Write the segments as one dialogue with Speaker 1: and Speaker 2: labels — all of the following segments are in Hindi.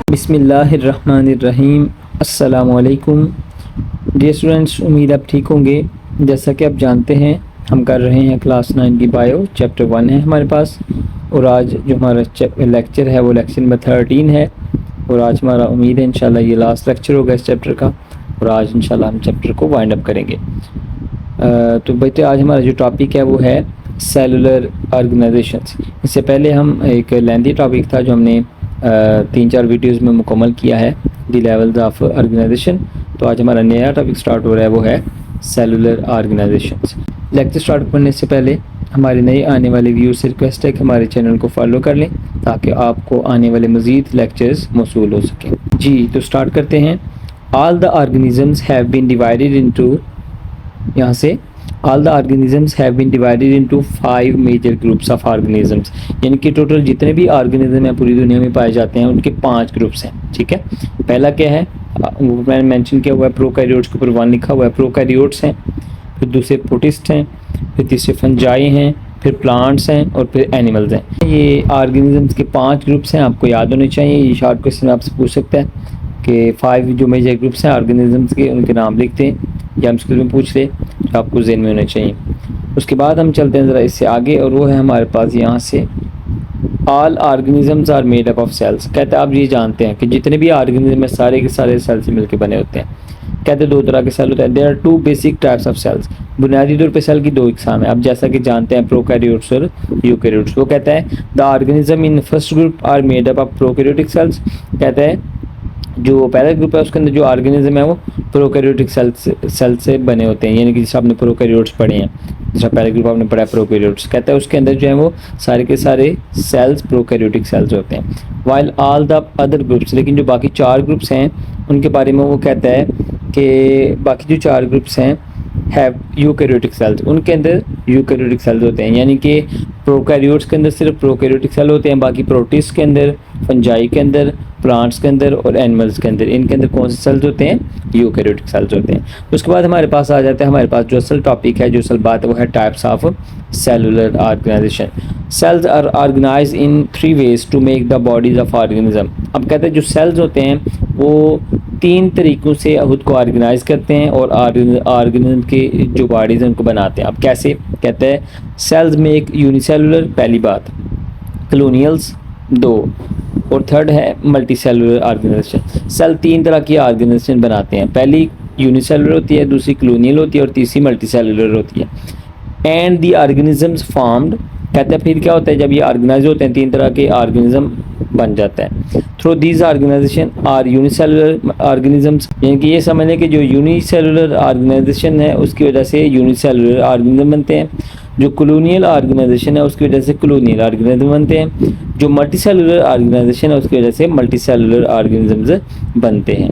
Speaker 1: बिस्मिल्लाहिर्रहमानिर्रहीम। अस्सलामुअलैकुम डियर स्टूडेंट्स, उम्मीद आप ठीक होंगे। जैसा कि आप जानते हैं हम कर रहे हैं क्लास 9 की बायो, चैप्टर 1 है हमारे पास। और आज जो हमारा लेक्चर है वो लेक्चर नंबर 13 है। और आज हमारा उम्मीद है इंशाल्लाह ये लास्ट लेक्चर होगा इस चैप्टर का। और आज इंशाल्लाह हम चैप्टर को वाइंड अप करेंगे। तो बेटे आज हमारा जो टॉपिक है वो है सेलुलर ऑर्गेनाइजेशंस। इससे पहले हम एक लेंथी टॉपिक था जो हमने 3-4 वीडियोज़ में मुकम्मल किया है, द लेवल्स ऑफ ऑर्गेनाइजेशन। तो आज हमारा नया टॉपिक स्टार्ट हो रहा है वो है सेलुलर ऑर्गेनाइजेशंस। लेक्चर स्टार्ट करने से पहले हमारे नए आने वाले व्यूअर्स से रिक्वेस्ट है कि हमारे चैनल को फॉलो कर लें ताकि आपको आने वाले मज़ीद लेक्चर्स मौसूल हो सकें। जी तो स्टार्ट करते हैं। All the organisms have been divided into, यहाँ से all the organisms have been divided into 5 major groups of organisms, यानी कि टोटल जितने भी ऑर्गेनिज्म हैं पूरी दुनिया में पाए जाते हैं उनके 5 ग्रुप्स हैं। ठीक है, पहला क्या है वो मैंने मेंशन किया हुआ है, प्रोकैरियोट्स के ऊपर 1 लिखा हुआ है, प्रोकैरियोट्स हैं। फिर दूसरे प्रोटिस्ट हैं, फिर तीसरे फंजाई हैं, फिर प्लांट्स हैं और फिर एनिमल्स हैं। ये ऑर्गेनिजम्स के 5 ग्रुप्स हैं, आपको याद होने चाहिए। ये शॉर्ट क्वेश्चन आपसे पूछ सकता है कि 5 जो मेजर ग्रुप्स हैं ऑर्गेनिजम्स के, उनके नाम लिखते हैं या हम स्कूल में पूछ ले, तो आपको ज़हन में होने चाहिए। उसके बाद हम चलते हैं ज़रा इससे आगे, और वो है हमारे पास यहाँ से all organisms are made up of cells. कहते हैं आप ये जानते हैं कि जितने भी ऑर्गेनिज्म है सारे के सारे सेल से मिलकर बने होते हैं। कहते हैं 2 तरह के सेल होते हैं। There are 2 basic types of cells. बुनियादी तौर पे सेल की 2 इकसाम है। अब जैसा कि जानते हैं प्रोकैरियोट्स और यूकैरियोट्स। वो कहता है the organism in first group are made up of prokaryotic cells. कहता है जो पहला ग्रुप है उसके अंदर जो ऑर्गेनिज्म है वो प्रोकैरियोटिक सेल से बने होते हैं, यानी कि जैसे आपने प्रोकैरियोट्स पढ़े हैं, जैसा पहला ग्रुप आपने पढ़ा है प्रोकैरियोट्स। कहता है उसके अंदर जो है वो सारे के सारे सेल्स प्रोकैरियोटिक सेल्स होते हैं। While all the other groups, लेकिन जो बाकी 4 ग्रुप्स हैं उनके बारे में वो कहता है कि बाकी जो 4 ग्रुप्स हैं हैव यूकैरियोटिक सेल्स, उनके अंदर यूकैरियोटिक सेल्स होते हैं। यानी कि प्रोकैरियोट्स के अंदर सिर्फ प्रोकैरियोटिक सेल होते हैं, बाकी प्रोटिस्ट के अंदर, फंजाई के अंदर, प्लांट्स के अंदर और एनिमल्स के अंदर, इनके अंदर कौन से सेल्स होते हैं? यूकैरियोटिक सेल्स होते हैं। उसके बाद हमारे पास आ जाता है, हमारे पास जो असल टॉपिक है, जो असल बात है वो है types of cellular organization. Cells are organize in 3 ways to make the bodies of organism. अब कहते हैं जो सेल्स होते हैं वो 3 तरीक़ों से खुद को ऑर्गेनाइज करते हैं और ऑर्गेनिज्म की जो बॉडीज़ हैं उनको बनाते हैं। अब कैसे? कहते हैं सेल्स में एक यूनिसेलुलर, पहली बात, कॉलोनियल्स 2, और थर्ड है मल्टी सेलुलर ऑर्गेनाइजेशन। सेल 3 तरह की ऑर्गेनाइजेशन बनाते हैं। पहली यूनिसेलुलर होती है, दूसरी कॉलोनियल होती है और तीसरी मल्टी सेलुलर होती है। एंड दी ऑर्गेनिजम्स फॉर्म्ड, कहते हैं फिर क्या होता है जब ये ऑर्गेनाइज होते हैं 3 तरह के ऑर्गेनिज्म बन जाता है। Through these organization are unicellular organisms, यानी कि ये समझ लें कि जो यूनिसेलुलर ऑर्गेनाइजेशन है उसकी वजह से यूनिसेलुलर ऑर्गेनिज्म बनते हैं। जो कॉलोनियल ऑर्गेनाइजेशन है उसकी वजह से कॉलोनियल ऑर्गेनिज्म बनते हैं। जो मल्टी सेलुलर ऑर्गेनाइजेशन है उसकी वजह से मल्टी सेलुलर ऑर्गेनिजम्स बनते हैं।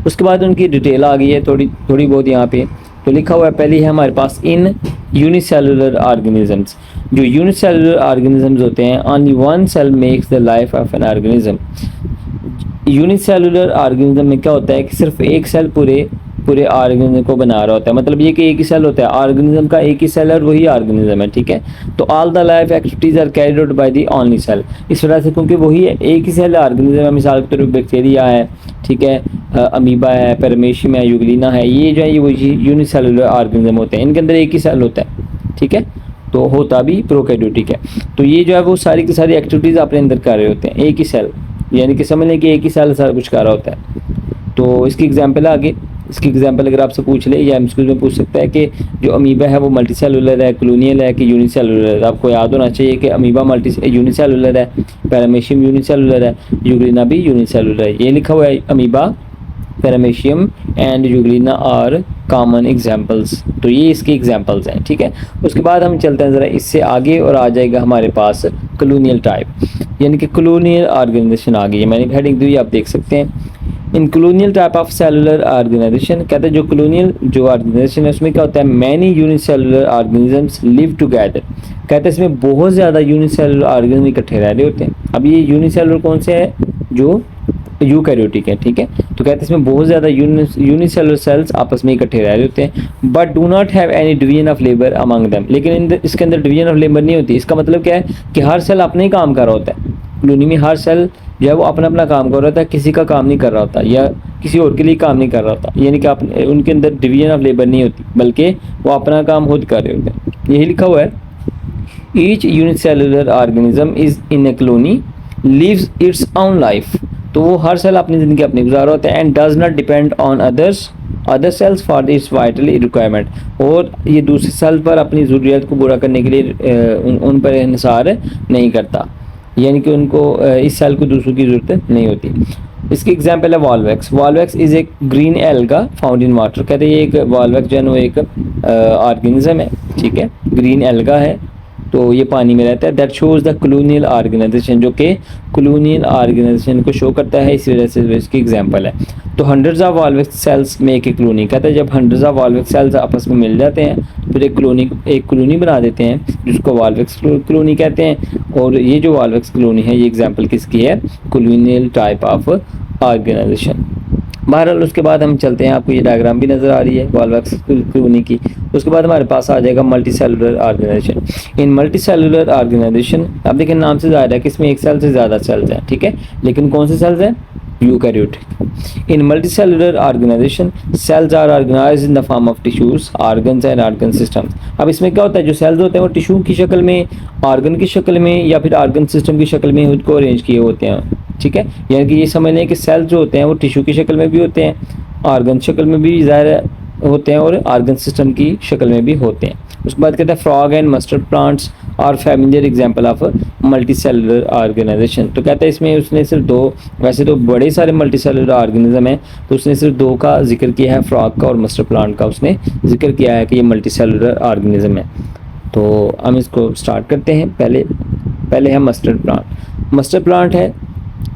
Speaker 1: उसके बाद उनकी डिटेल आ गई है थोड़ी बहुत यहाँ पे। तो लिखा हुआ है, पहली है हमारे पास इन यूनिसेलुलर ऑर्गेनिजम्स। जो यूनिसेलुलर ऑर्गेनिजम्स होते हैं, only 1 cell makes the life of an organism. Unicellular organism में क्या होता है कि सिर्फ एक सेल पूरे ऑर्गेनिज्म को बना रहा होता है। मतलब ये कि एक ही सेल होता है, ऑर्गेनिज्म का एक ही सेल है और वही ऑर्गेनिज्म है। ठीक है, तो all the life activities are carried out by the only cell. इस वजह से क्योंकि वही है, एक ही सेल ऑर्गेनिज्म है। मिसाल के तौर पर बैक्टीरिया है, ठीक है, अमीबा है, पैरामीशियम है, यूग्लिना है, ये जो है ये वही यूनिसेलुलर ऑर्गेनिज्म होते हैं। इनके अंदर एक ही सेल होता है। ठीक है, तो होता भी प्रोकैरियोटिक है। तो ये जो है वो सारी की सारी एक्टिविटीज़ अपने अंदर कर रहे होते हैं, एक ही सेल, यानी कि समझ लें कि एक ही सेल सारा कुछ कर रहा होता है। तो इसकी एग्जांपल आगे, इसकी एग्जांपल अगर आपसे पूछ ले या एमसीक्यू में पूछ सकता है कि जो अमीबा है वो मल्टी सेलुलर है, कॉलोनियल है कि यूनिसेलुलर है। आपको याद होना चाहिए कि अमीबा यूनिसेलुलर है, पैरामीशियम यूनिसेलुलर है, यूग्लिना भी यूनिसेलुलर है। ये लिखा हुआ है amoeba, paramecium and euglena are common examples. तो ये इसके एग्जाम्पल्स हैं। ठीक है, उसके बाद हम चलते हैं ज़रा इससे आगे और आ जाएगा हमारे पास कॉलोनियल टाइप, यानी कि कॉलोनियल ऑर्गेनाइजेशन आ गई है। मैंने हेडिंग दी, आप देख सकते हैं। In colonial type of cellular organization, कहते हैं जो कॉलोनियल जो ऑर्गेनाइजेशन है उसमें क्या होता है, many unicellular organisms live together. कहते हैं इसमें बहुत ज़्यादा यूनिसेलुलर ऑर्गेनिज्म इकट्ठे रह रहे होते हैं। अब ये यूनिसेलुलर कौन से है? जो यूकैरियोटिक है। ठीक है, तो कहते हैं इसमें बहुत ज़्यादा यूनिसेलुलर सेल्स आपस में इकट्ठे रह रहे होते हैं। But do not have any division of labour among them, लेकिन इसके अंदर डिवीजन ऑफ लेबर नहीं होती। इसका मतलब क्या है कि हर सेल अपने ही काम कर रहा होता है। कॉलोनी में हर सेल जो है वो अपना अपना काम कर रहा था, किसी का काम नहीं कर रहा होता या किसी और के लिए काम नहीं कर रहा होता, यानी कि आप उनके अंदर डिवीजन ऑफ लेबर नहीं होती, बल्कि वो अपना काम खुद कर रहे होते हैं। यही लिखा हुआ है, each unicellular organism is in a colony lives its own life. तो वो हर सेल अपनी ज़िंदगी अपनी गुजार रहा होता है, and does not depend on other sales for its vital requirement, और ये दूसरे सेल पर अपनी ज़रूरियात को पूरा करने के लिए उन पर इंहिसार नहीं करता, यानी कि उनको इस सेल को दूसरों की ज़रूरत नहीं होती। इसकी एग्जांपल है वॉल्वैक्स। वॉल्वैक्स इज़ एक green alga found in water. कहते हैं ये एक वॉल्वैक्स जो है वो एक ऑर्गेनिज्म है, ठीक है, ग्रीन एल्गा है, तो ये पानी में रहता है। That shows the colonial organization, जो कि कॉलोनियल ऑर्गेनाइजेशन को शो करता है, इसी वजह से इसकी एग्जांपल है। तो hundreds of volvox cells make a colony. कहते हैं जब हंड्रेड्स ऑफ वॉल्वैक्स सेल्स आपस में मिल जाते हैं फिर एक कॉलोनी बना देते हैं, जिसको वॉल्वैक्स कॉलोनी कहते हैं। और ये जो वॉल्वैक्स कॉलोनी है, ये एग्जाम्पल किसकी है? Colonial type of organization. बहरहाल उसके बाद हम चलते हैं, आपको ये डायग्राम भी नज़र आ रही है वॉल्वैक्स कॉलोनी की। उसके बाद हमारे पास आ जाएगा मल्टी सेलुलर ऑर्गेनाइजेशन। इन मल्टी सेलुलर ऑर्गेनाइजेशन, आप देखें नाम से ज़ाहिर है कि इसमें एक सेल से ज़्यादा सेल्स हैं, ठीक है, लेकिन कौन से सेल्स हैं? Eukaryotic. In multicellular organization cells are organized in the form of tissues, organs and organ systems. अब इसमें क्या होता है, जो सेल्स होते हैं वो टिश्यू की शक्ल में, ऑर्गन की शक्ल में या फिर ऑर्गन सिस्टम की शक्ल में खुद को अरेंज किए होते हैं, ठीक है। यानी कि ये समझ लें कि सेल्स जो होते हैं वो टिश्यू की शक्ल में भी होते हैं, ऑर्गन शक्ल में भी ज़ाहिर होते हैं और ऑर्गन सिस्टम की शक्ल में भी होते हैं। उसके बाद कहते हैं फ्रॉग एंड मस्टर्ड प्लांट्स और familiar example of multicellular organization. तो कहते हैं इसमें उसने सिर्फ दो, वैसे तो बड़े सारे मल्टी सेलुलर ऑर्गेनिज्म हैं, तो उसने सिर्फ दो का जिक्र किया है, फ्रॉग का और मस्टर्ड प्लांट का उसने जिक्र किया है कि ये मल्टी सेलुलर ऑर्गेनिज्म है। तो हम इसको स्टार्ट करते हैं। पहले है मस्टर्ड प्लांट। मस्टर्ड प्लांट है,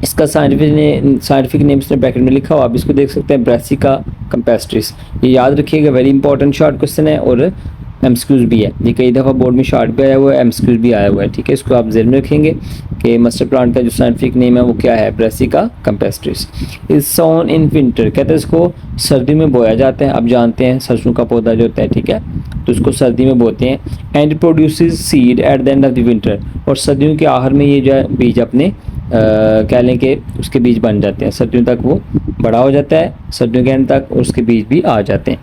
Speaker 1: इसका साइंटिफिक नेम इसने ब्रैकेट में लिखा हुआ, आप इसको देख सकते हैं, ब्रासिका कैम्पेस्ट्रिस। ये याद रखिएगा, वेरी इंपॉर्टेंट शॉर्ट क्वेश्चन है और एमसीक्यूज भी है, ये कई दफ़ा बोर्ड में शॉर्ट भी आया हुआ है, एमसीक्यूज भी आया हुआ है, ठीक है। इसको आप ज़हन में रखेंगे कि मस्टर्ड प्लांट का जो साइंटिफिक नेम है वो क्या है? Brassica campestris. Is sown in winter, कहते हैं इसको सर्दी में बोया जाता है। आप जानते हैं सरसों का पौधा जो होता है, ठीक है, तो इसको सर्दी में बोते हैं। And produces seed at the end of the winter, और सर्दियों के आखिर में ये जो है बीज अपने कह लें कि उसके बीज बन जाते हैं, सर्दियों तक वो बड़ा हो जाता है, सर्दियों के एंड तक उसके बीज भी आ जाते हैं।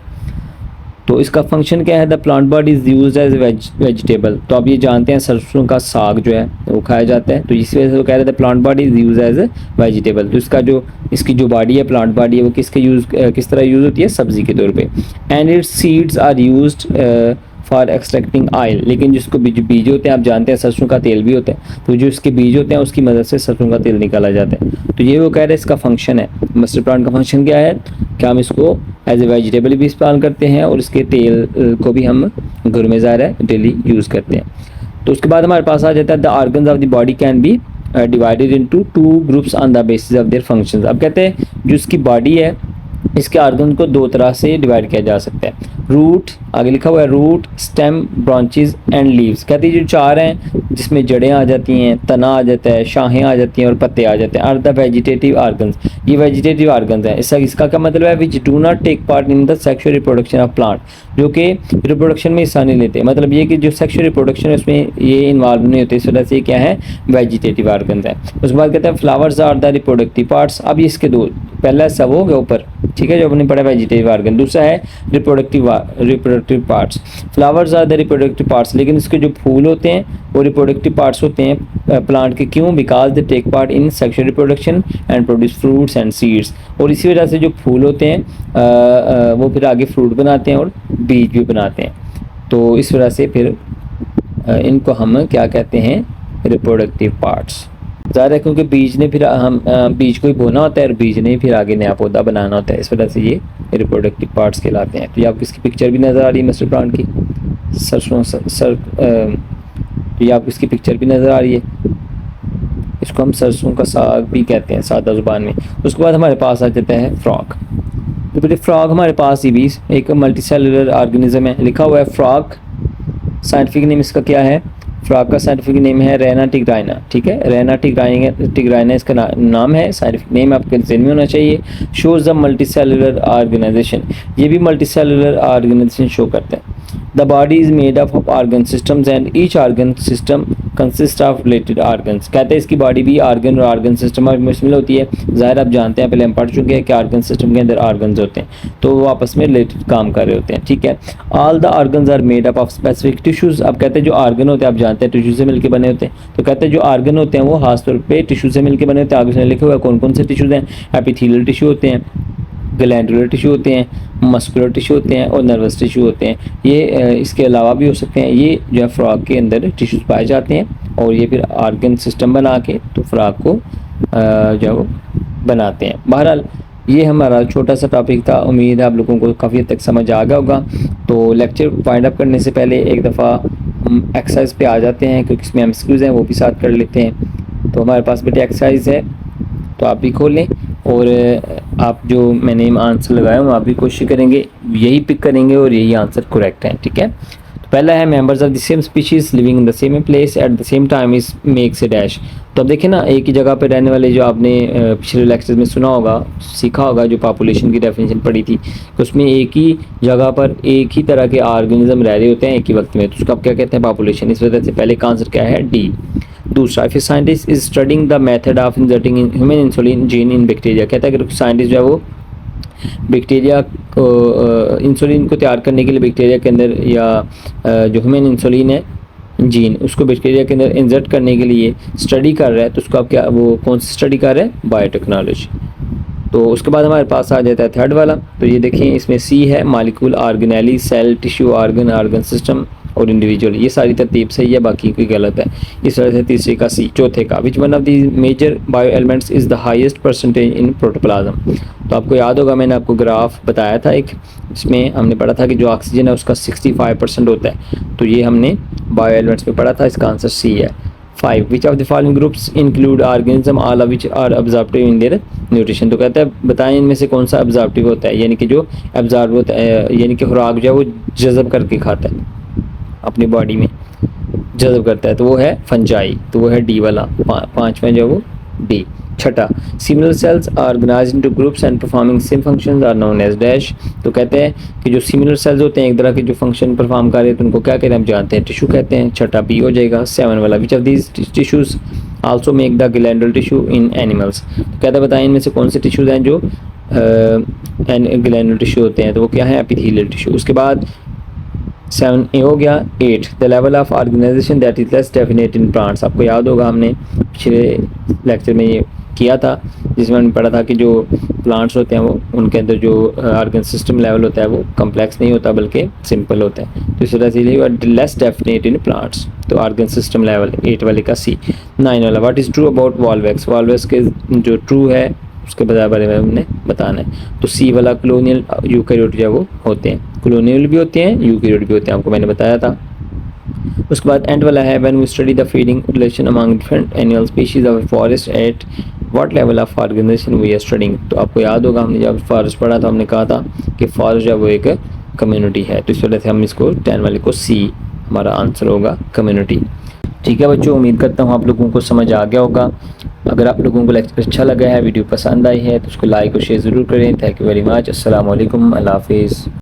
Speaker 1: तो इसका फंक्शन क्या है? The plant body is used as vegetable. तो आप ये जानते हैं सरसों का साग जो है वो खाया जाता है, तो इस वजह से वो कह रहे थे plant body is use as vegetable. तो इसकी जो बॉडी है, प्लांट बॉडी है, वो किस तरह यूज़ होती है? सब्जी के तौर पे। And its seeds are used for extracting oil. लेकिन जिसको बीज होते हैं, आप जानते हैं सरसों का तेल भी होता है, तो जो इसके बीज होते हैं उसकी मदद से सरसों का तेल निकाला जाता है। तो ये वो कह रहे हैं इसका फंक्शन है। मस्टर्ड प्लांट का फंक्शन क्या है कि हम इसको एज ए वेजिटेबल भी इस्तेमाल करते हैं और इसके तेल को भी हम घर में ज़ाहिर है डेली यूज़ करते हैं। तो उसके बाद हमारे पास आ जाता है the organs of the body can be divided into two groups on the basis of their functions. अब कहते हैं जो इसकी बॉडी है, इसके ऑर्गन को दो तरह से डिवाइड किया जा सकता है। रूट, आगे लिखा हुआ है root, stem, branches and leaves. कहते हैं जो चार हैं जिसमें जड़ें आ जाती हैं, तना आ जाता है, शाखें आ जाती हैं और पत्ते आ जाते हैं, आर द वेजिटेटिव ऑर्गन्स। ये वेजिटेटिव ऑर्गन्स हैं। इसका क्या मतलब है? Which do not take part in the sexual reproduction of plant, जो कि रिप्रोडक्शन में हिस्सा नहीं लेते। मतलब ये कि जो सेक्सुअल रिप्रोडक्शन है उसमें ये इन्वॉल्व नहीं होते, इस वजह से ये क्या है? वेजिटेटिव ऑर्गन्स हैं। उसके बाद कहते हैं flowers are the reproductive parts. अब इसके दो, पहला सब हो गया ऊपर, ठीक है, जो हमने पढ़ा वेजिटेटिव ऑर्गन, दूसरा है reproductive parts. Flowers are the reproductive parts, लेकिन इसके जो फूल होते हैं वो रिप्रोडक्टिव पार्ट्स होते हैं प्लांट के। क्यों? Because they take part in sexual reproduction and produce fruits and seeds. और इसी वजह से जो फूल होते हैं वो फिर आगे फ्रूट बनाते हैं और बीज भी बनाते हैं। तो इस वजह से फिर इनको हम क्या कहते हैं? Reproductive parts. ज़्यादा है क्योंकि बीज ने फिर हम बीज को ही बोना होता है और बीज ने फिर आगे नया पौधा बनाना होता है, इस वजह से ये रिप्रोडक्टिव पार्ट्स कहलाते हैं। तो ये आपको इसकी पिक्चर भी नज़र आ रही है मस्टर्ड प्लांट की, सरसों तो ये आपको इसकी पिक्चर भी नज़र आ रही है। इसको हम सरसों का साग भी कहते हैं सादा ज़ुबान में। उसके बाद हमारे पास आ जाता है फ्रॉग। तो फिर फ्रॉग हमारे पास ये भी एक मल्टी सेलुलर ऑर्गेनिज्म है, लिखा हुआ है फ्रॉग। साइंटिफिक नेम इसका क्या है? फ्रॉग का साइंटिफिक नेम है रेना टिग्राइना, ठीक है, रेना टिग्राइना इसका नाम है, साइंटिफिक नेम आपके ज़हन में होना चाहिए। Shows the multicellular organization, ये भी मल्टी सेलुलर ऑर्गेनाइजेशन शो करता है। The body is made up of organ systems and each organ system consist of related organs. कहते हैं इसकी बॉडी भी आर्गन और आर्गन सिस्टम में शामिल होती है। ज़ाहिर आप जानते हैं, पहले हम पढ़ चुके हैं कि आर्गन सिस्टम के अंदर आर्गन्स होते हैं तो वो आपस में रिलेटेड काम कर रहे होते हैं। ठीक है, all the organs are made up of specific tissues. अब कहते हैं जो आर्गन होते हैं आप जानते हैं टिश्यू से मिलकर बने होते हैं, तो कहते हैं जो आर्गन होते हैं वो खास तौर पर टिश्यू से मिलकर बने होते हैं। आगे से लिखा हुआ कौन कौन से टिश्यूज़ हैं, एपिथेलियल टिश्यू होते हैं, ग्लैंडुलर टिश्यू होते हैं, मस्कुलर टिश्यू होते हैं और नर्वस टिश्यू होते हैं। ये इसके अलावा भी हो सकते हैं। ये जो है फ्रॉग के अंदर टिश्यूज़ पाए जाते हैं और ये फिर आर्गन सिस्टम बना के तो फ्रॉग को जो है वो बनाते हैं। बहरहाल ये हमारा छोटा सा टॉपिक था, उम्मीद है आप लोगों को काफ़ी हद तक समझ आ गया होगा। तो लेक्चर वाइंड अप करने से पहले एक दफ़ा एक्सरसाइज पे आ जाते हैं क्योंकि इसमें एमसीक्यूज़ हैं वो भी साथ कर लेते हैं। तो हमारे पास बेटे एक्सरसाइज है तो आप भी खोल लें और आप जो मैंने आंसर लगाया हूँ आप भी कोशिश करेंगे यही पिक करेंगे और यही आंसर करेक्ट है। ठीक है, तो पहला है members of the same species living in the same place at the same time is makes a dash. तो अब देखिए ना, एक ही जगह पे रहने वाले जो आपने पिछले लेक्चर में सुना होगा, सीखा होगा, जो पॉपुलेशन की डेफिनेशन पढ़ी थी कि उसमें एक ही जगह पर एक ही तरह के ऑर्गेनिज्म रह रहे होते हैं एक ही वक्त में, तो उसको आप क्या कहते हैं, पॉपुलेशन। इस वजह से पहले का आंसर क्या है, डी। दूसरा, if scientist is studying the method of inserting human insulin gene in bacteria. कहता है कि साइंटिस्ट जो है वो बैक्टीरिया को इंसुलिन को तैयार करने के लिए बैक्टीरिया के अंदर या जो ह्यूमन इंसुलिन है जीन उसको बैक्टीरिया के अंदर इंसर्ट करने के लिए स्टडी कर रहा है, तो उसको आप क्या, वो कौन सी स्टडी कर रहे हैं, बायोटेक्नोलॉजी। तो उसके बाद हमारे पास आ जाता है थर्ड वाला। तो ये देखिए इसमें सी है, molecule, organelle, cell, tissue, organ, organ system और इंडिविजुअल। ये सारी तरतीब सही है, बाकी कोई गलत है। इस तरह से तीसरे का सी। चौथे का, which one of the major bio elements is the highest percentage in protoplasm. तो आपको याद होगा मैंने आपको ग्राफ बताया था एक, इसमें हमने पढ़ा था कि जो ऑक्सीजन है उसका 65% होता है, तो ये हमने बायो एलिमेंट्स में पढ़ा था, इसका आंसर सी है। 5, which of the following groups include organism all of which are absorptive in their nutrition. तो कहता है बताएं इनमें से कौन सा अब्जॉर्प्टिव होता है, यानी कि जो अब्जॉर्ब होता है, यानी कि खुराक जो है वो जज़ब करके खाता है, अपनी बॉडी में जज़ब करता है, तो वो है फंजाई, तो वो है डी वाला, पाँचवें जो है वो डी। छठा, similar cells are organized into groups and performing same functions are known as dash. तो कहते हैं कि जो सिमिलर सेल्स होते हैं एक तरह के जो फंक्शन परफॉर्म कर रहे हैं तो उनको क्या कहते हैं, हम जानते हैं टिश्यू कहते हैं। छठा बी हो जाएगा। 7 वाला, which of these tissues also make the glandular tissue in animals. तो कहते हैं बताएं इनमें से कौन से टिश्यूज हैं जो ग्लैंडुलर टिश्यू होते हैं, तो वो क्या है, एपिथेलियल टिश्यू। उसके बाद 7 ए हो गया। 8, the level of organization that is less definite in plants. आपको याद होगा हमने पिछले लेक्चर में ये किया था जिसमें हमने पढ़ा था कि जो प्लांट्स होते हैं वो उनके अंदर जो ऑर्गन सिस्टम लेवल होता है वो कम्प्लेक्स नहीं होता बल्कि सिंपल होता है, तो इस वजह से लेस डेफिनेट इन प्लांट्स, तो ऑर्गन सिस्टम लेवल 8 वाले का सी। 9 वाला, व्हाट इज़ ट्रू अबाउट वॉल्वैक्स। वॉल्वैक्स के जो ट्रू है उसके बारे में हमने बताना है, तो सी वाला कॉलोनियल यूकैरियोट जो है वो होते हैं, कॉलोनियल भी होते हैं यूकैरियोट भी होते हैं, आपको मैंने बताया था। उसके बाद एंड वाला है, when we study the feeding relation among different animal species of forest at what level of organization we are studying. तो आपको याद होगा हमने जब फॉरेस्ट पढ़ा था हमने कहा था कि फॉरेस्ट जो है वो एक कम्युनिटी है, तो इस वजह से हम इसको 10 वाले को सी हमारा आंसर होगा, कम्युनिटी। ठीक है बच्चों, उम्मीद करता हूँ आप लोगों को समझ आ गया होगा। अगर आप लोगों को लेक्चर अच्छा लगा है, वीडियो पसंद आई है तो उसको लाइक और शेयर ज़रूर करें। Thank you very much. अस्सलाम वालेकुम, अल्लाह हाफिज़।